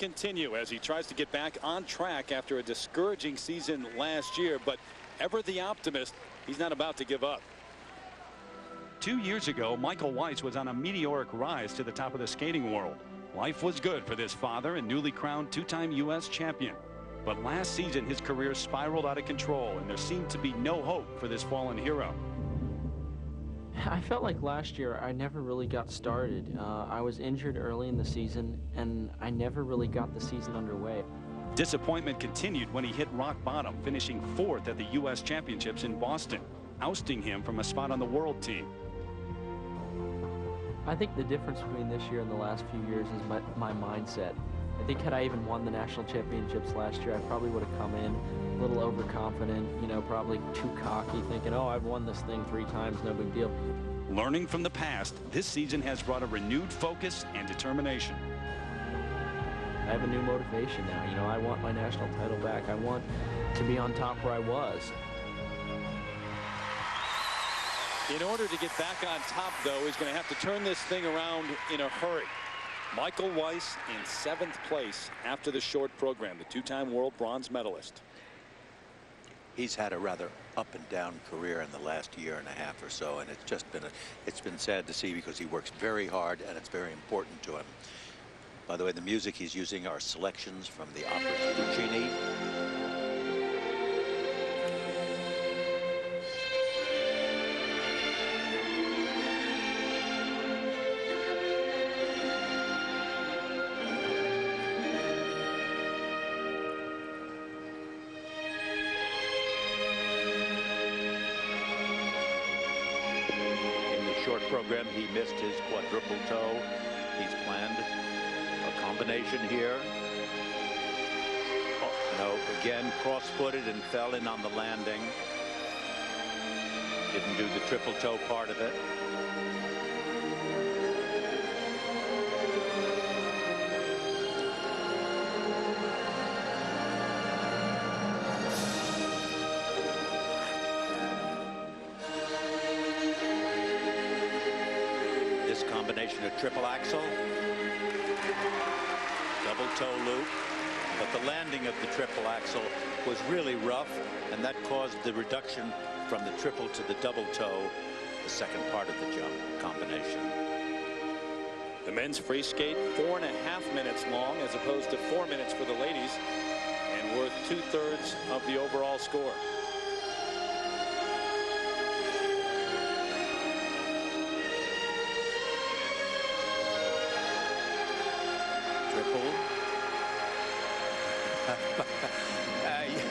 continue as he tries to get back on track after a discouraging season last year, but ever the optimist, he's not about to give up. 2 years ago, Michael Weiss was on a meteoric rise to the top of the skating world. Life was good for this father and newly crowned two-time U.S. champion. But last season, his career spiraled out of control, and there seemed to be no hope for this fallen hero. I felt like last year I never really got started. I was injured early in the season, and I never really got the season underway. Disappointment continued when he hit rock bottom, finishing 4th at the U.S. Championships in Boston, ousting him from a spot on the world team. I think the difference between this year and the last few years is my mindset. I think had I even won the national championships last year, I probably would have come in a little overconfident, you know, probably too cocky, thinking, oh, I've won this thing 3 times, no big deal. Learning from the past, this season has brought a renewed focus and determination. I have a new motivation now. You know, I want my national title back. I want to be on top where I was. In order to get back on top, though, he's going to have to turn this thing around in a hurry. Michael Weiss in 7th place after the short program, the 2-time world bronze medalist. He's had a rather up and down career in the last year and a half or so, and it's just been it's been sad to see because he works very hard and it's very important to him. By the way, the music he's using are selections from the operas Puccini. Program, he missed his quadruple toe. He's planned a combination here. Oh, no, again cross-footed and fell in on the landing. Didn't do the triple toe part of it. Combination of triple axel, double toe loop, but the landing of the triple axel was really rough, and that caused the reduction from the triple to the double toe, the second part of the jump combination. The men's free skate 4.5 minutes long as opposed to 4 minutes for the ladies, and worth 2/3 of the overall score.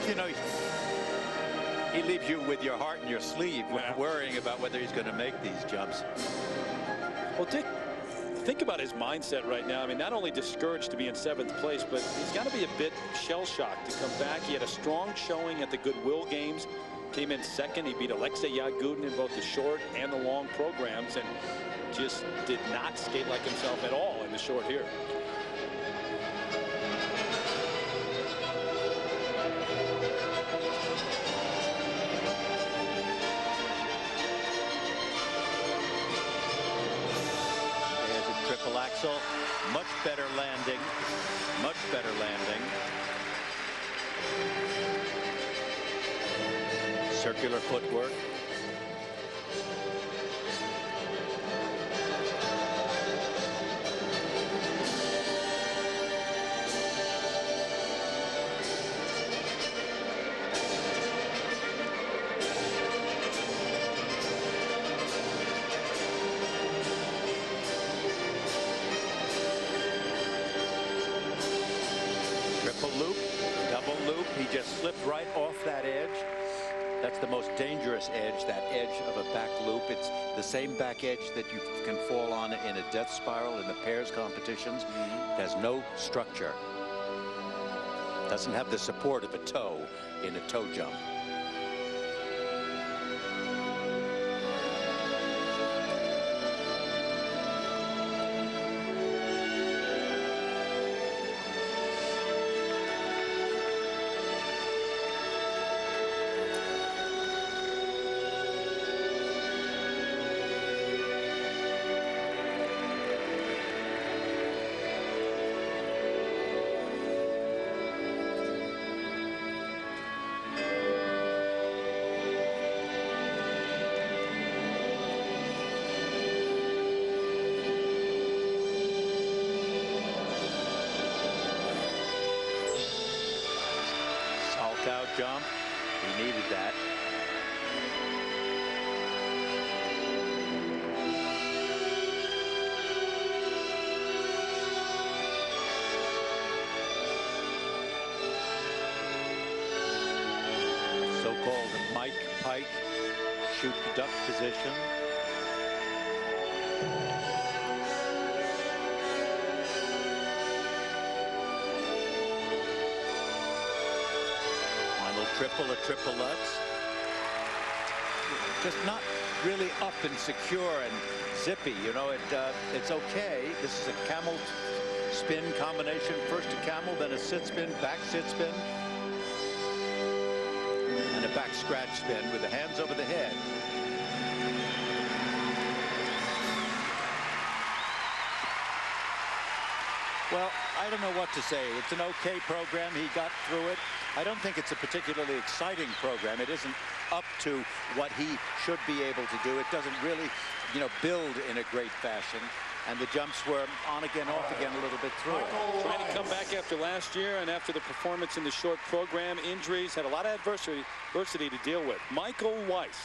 You know, he leaves you with your heart in your sleeve when worrying about whether he's going to make these jumps. Well, Dick, think about his mindset right now. I mean, not only discouraged to be in 7th place, but he's got to be a bit shell-shocked to come back. He had a strong showing at the Goodwill Games, came in 2nd. He beat Alexei Yagudin in both the short and the long programs, and just did not skate like himself at all in the short here. Axel, much better landing, much better landing. Circular footwork. He just slipped right off that edge. That's the most dangerous edge, that edge of a back loop. It's the same back edge that you can fall on in a death spiral in the pairs competitions. It has no structure. Doesn't have the support of a toe in a toe jump. out jump. He needed that. So-called Mike Pike shoot duck position. Final triple, a triple Lutz. Just not really up and secure and zippy. You know, it's okay. This is a camel spin combination. First a camel, then a sit spin, back sit spin. And a back scratch spin with the hands over the head. Well, I don't know what to say. It's an okay program. He got through it. I don't think it's a particularly exciting program. It isn't up to what he should be able to do. It doesn't really, you know, build in a great fashion. And the jumps were on again, off again a little bit through it. Trying to come back after last year and after the performance in the short program, injuries, had a lot of adversity to deal with. Michael Weiss.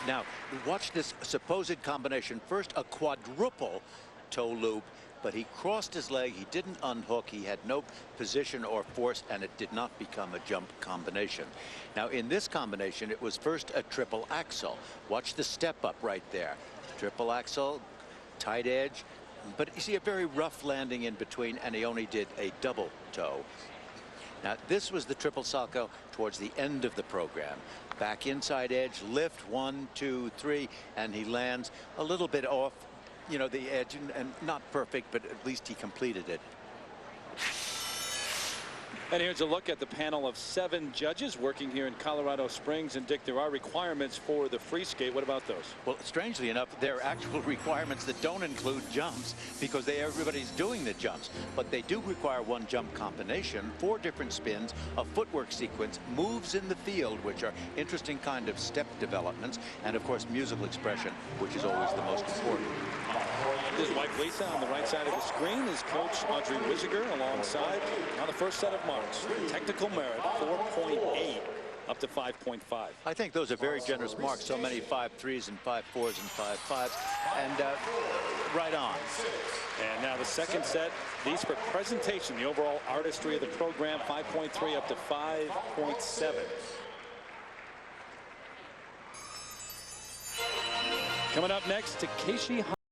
Now, watch this supposed combination. First, a quadruple toe loop, but he crossed his leg. He didn't unhook. He had no position or force, and it did not become a jump combination. Now, in this combination, it was first a triple axel. Watch the step up right there. Triple axel, tight edge, but you see a very rough landing in between, and he only did a double toe. Now, this was the triple salto towards the end of the program. Back inside edge, lift, 1, 2, 3, and he lands a little bit off, you know, the edge, and not perfect, but at least he completed it. And here's a look at the panel of 7 judges working here in Colorado Springs. And Dick, there are requirements for the free skate. What about those? Well, strangely enough, there are actual requirements that don't include jumps, because everybody's doing the jumps. But they do require 1 jump combination, 4 different spins, a footwork sequence, moves in the field, which are interesting kind of step developments, and of course musical expression, which is always the most important. His wife Lisa on the right side of the screen is Coach Audrey Wisiger alongside on the first set of marks. Technical merit 4.8 up to 5.5. I think those are very generous marks. So many 5.3s and 5.4s and 5.5s, and right on. And now the second set, these for presentation, the overall artistry of the program, 5.3 up to 5.7. Coming up next, Takeshi